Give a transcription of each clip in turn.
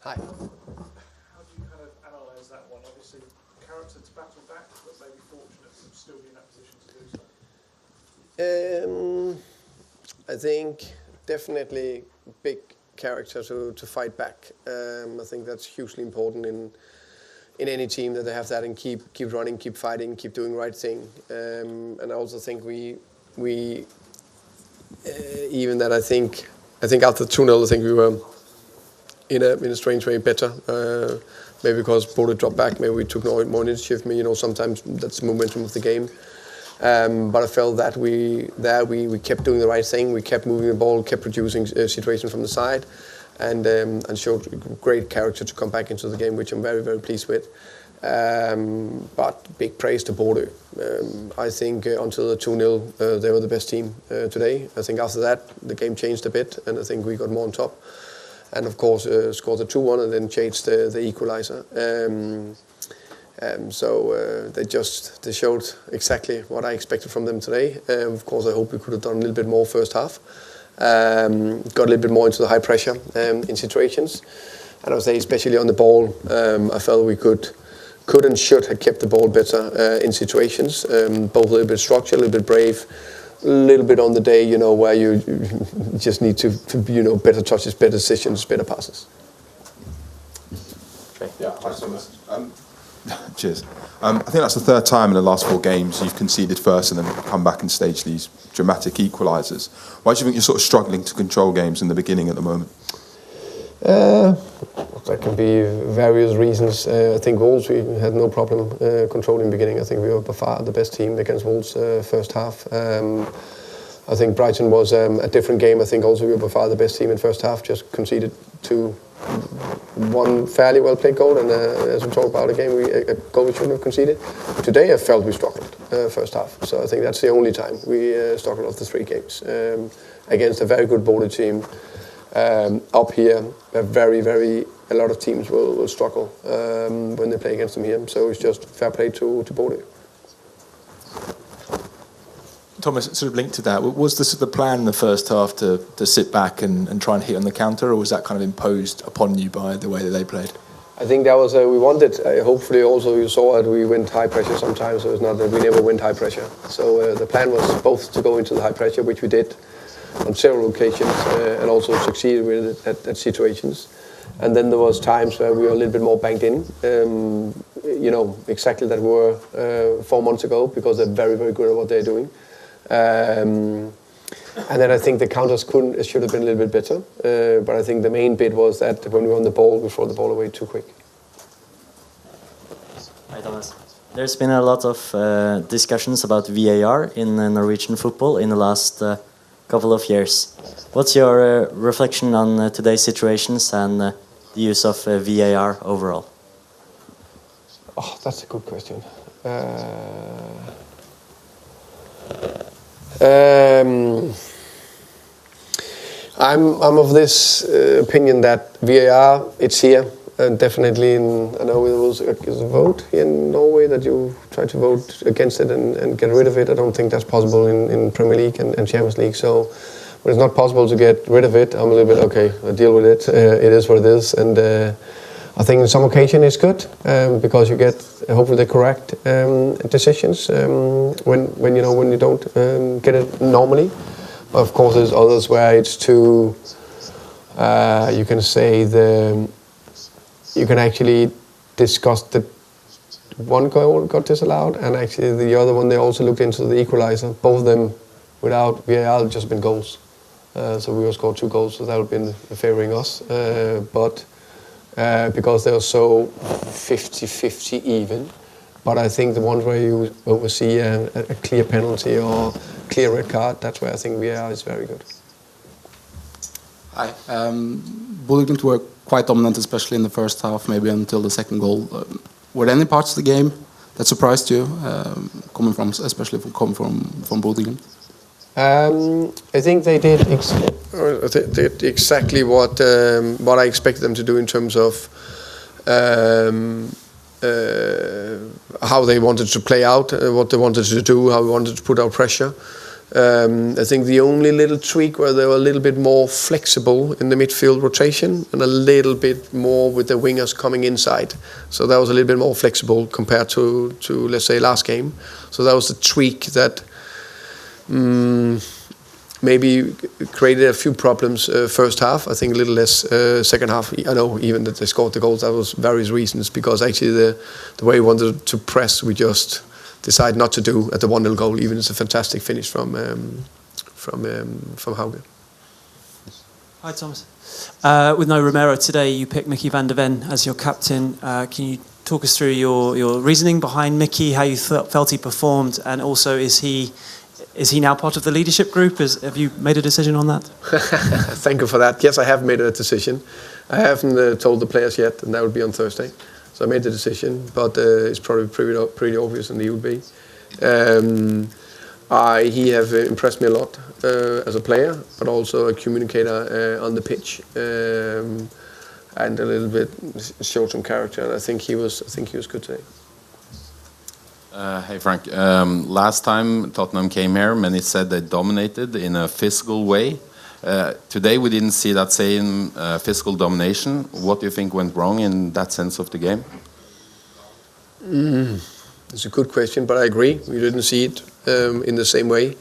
Hi. How do you kind of analyse that one? Obviously, character to battle back, but maybe fortunate to still be in that position to do so. I think definitely big character to fight back. I think that's hugely important in any team, that they have that and keep running, keep fighting, keep doing the right thing. And I also think we even that I think after 2-0, I think we were in a strange way better. Maybe because Bodø dropped back, maybe we took more initiative. Sometimes that's the momentum of the game. But I felt that we kept doing the right thing. We kept moving the ball, kept producing situations from the side, and showed great character to come back into the game, which I'm very, very pleased with. But big praise to Bodø. I think until the 2-0, they were the best team today. I think after that, the game changed a bit, and I think we got more on top. And of course, scored the 2-1 and then changed the equalizer. So they showed exactly what I expected from them today. Of course, I hope we could have done a little bit more first half. Got a little bit more into the high pressure in situations. And I would say, especially on the ball, I felt we could and should have kept the ball better in situations. Both a little bit structured, a little bit brave, a little bit on the day, where you just need to better touches, better decisions, better passes. Okay. Yeah, hi, Thomas. Cheers. I think that's the third time in the last 4 games you've conceded first and then come back and stage these dramatic equalisers. Why do you think you're sort of struggling to control games in the beginning at the moment? There can be various reasons. I think Wolves, we had no problem controlling the beginning. I think we were by far the best team against Wolves first half. I think Brighton was a different game. I think also we were by far the best team in first half, just conceded one fairly well played goal, and as we talk about again, a goal we shouldn't have conceded. Today I felt we struggled first half, so I think that's the only time we struggled of the 3 games against a very good Bodø team. Up here, a lot of teams will struggle when they play against them here, so it's just fair play to Bodø. Thomas, sort of linked to that, was the plan in the first half to sit back and try and hit on the counter, or was that kind of imposed upon you by the way that they played? I think that was we wanted. Hopefully, also you saw that we went high pressure sometimes. So it's not that we never went high pressure. So the plan was both to go into the high pressure, which we did on several occasions, and also succeeded with it at situations. And then there was times where we were a little bit more banked in. Exactly that we were 4 months ago, because they're very, very good at what they're doing. And then I think the counters should have been a little bit better. But I think the main bit was that when we were on the ball, we throw the ball away too quick. Hi, Thomas. There's been a lot of discussions about VAR in Norwegian football in the last couple of years. What's your reflection on today's situations and the use of VAR overall? Oh, that's a good question. I'm of this opinion that VAR, it's here, and definitely I know it was a vote in Norway that you try to vote against it and get rid of it. I don't think that's possible in Premier League and Champions League. So when it's not possible to get rid of it, I'm a little bit okay. I deal with it. It is what it is, and I think on some occasion it's good because you get hopefully the correct decisions when you don't get it normally. But of course, there's others where it's too. You can say you can actually discuss the one goal got disallowed, and actually the other one they also looked into the equalizer. Both of them without VAR just been goals. So we have scored 2 goals, so that would have been favouring us. But because they were so 50-50 even. But I think the ones where you oversee a clear penalty or clear red card, that's where I think VAR is very good. Hi. Bodø Glimt were quite dominant, especially in the first half, maybe until the second goal. Were there any parts of the game that surprised you, especially from Bodø Glimt? I think they did exactly what I expected them to do in terms of how they wanted to play out, what they wanted to do, how we wanted to put out pressure. I think the only little tweak where they were a little bit more flexible in the midfield rotation and a little bit more with the wingers coming inside. So that was a little bit more flexible compared to let's say last game. So that was the tweak that maybe created a few problems first half. I think a little less second half. I know even that they scored the goals. That was various reasons, because actually the way we wanted to press, we just decide not to do at the 1-0 goal. Even it's a fantastic finish from Hauge. Hi Thomas. With no Romero today, you picked Mickey van der Ven as your captain. Can you talk us through your reasoning behind Mickey, how you felt he performed, and also is he now part of the leadership group? Have you made a decision on that? Thank you for that. Yes, I have made a decision. I haven't told the players yet, and that will be on Thursday. So I made the decision, but it's probably pretty obvious, and he will be. He have impressed me a lot as a player, but also a communicator on the pitch, and a little bit showed some character. And I think he was good today. Hey Frank, last time Tottenham came here, many said they dominated in a physical way. Today we didn't see that same physical domination. What do you think went wrong in that sense of the game? It's a good question, but I agree. We didn't see it in the same way.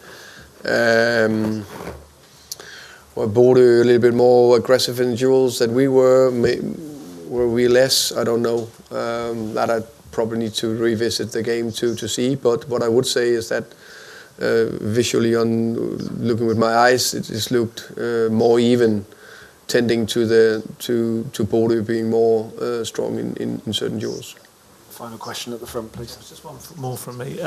Bodø a little bit more aggressive in duels than we were. Were we less? I don't know. That I probably need to revisit the game to see. But what I would say is that visually, on looking with my eyes, it just looked more even, tending to Bodø being more strong in certain duels. Final question at the front, please. Just one more from me.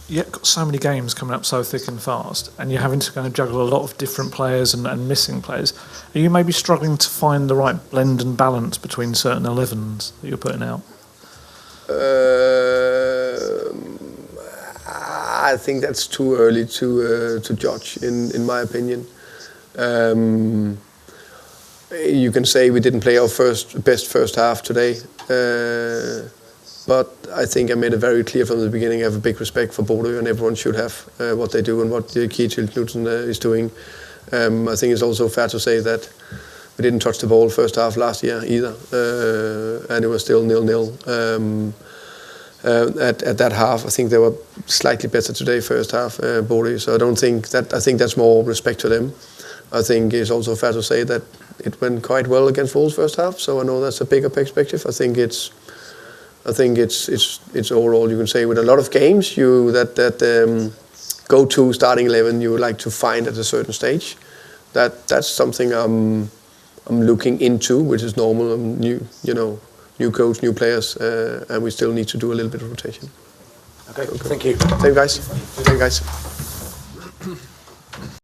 You've got so many games coming up so thick and fast, and you're having to kind of juggle a lot of different players and missing players. Are you maybe struggling to find the right blend and balance between certain 11s that you're putting out? I think that's too early to judge, in my opinion. You can say we didn't play our best first half today, but I think I made it very clear from the beginning I have a big respect for Bodø, and everyone should have what they do and what Kjetil Knudsen is doing. I think it's also fair to say that we didn't touch the ball first half last year either, and it was still 0-0. At that half, I think they were slightly better today first half, Bodø. So I think that's more respect to them. I think it's also fair to say that it went quite well against Wolves first half. So I know that's a bigger perspective. I think it's overall, you can say, with a lot of games that go to starting 11 you would like to find at a certain stage. That's something I'm looking into, which is normal. I'm new coach, new players, and we still need to do a little bit of rotation. Okay, thank you. Thank you, guys.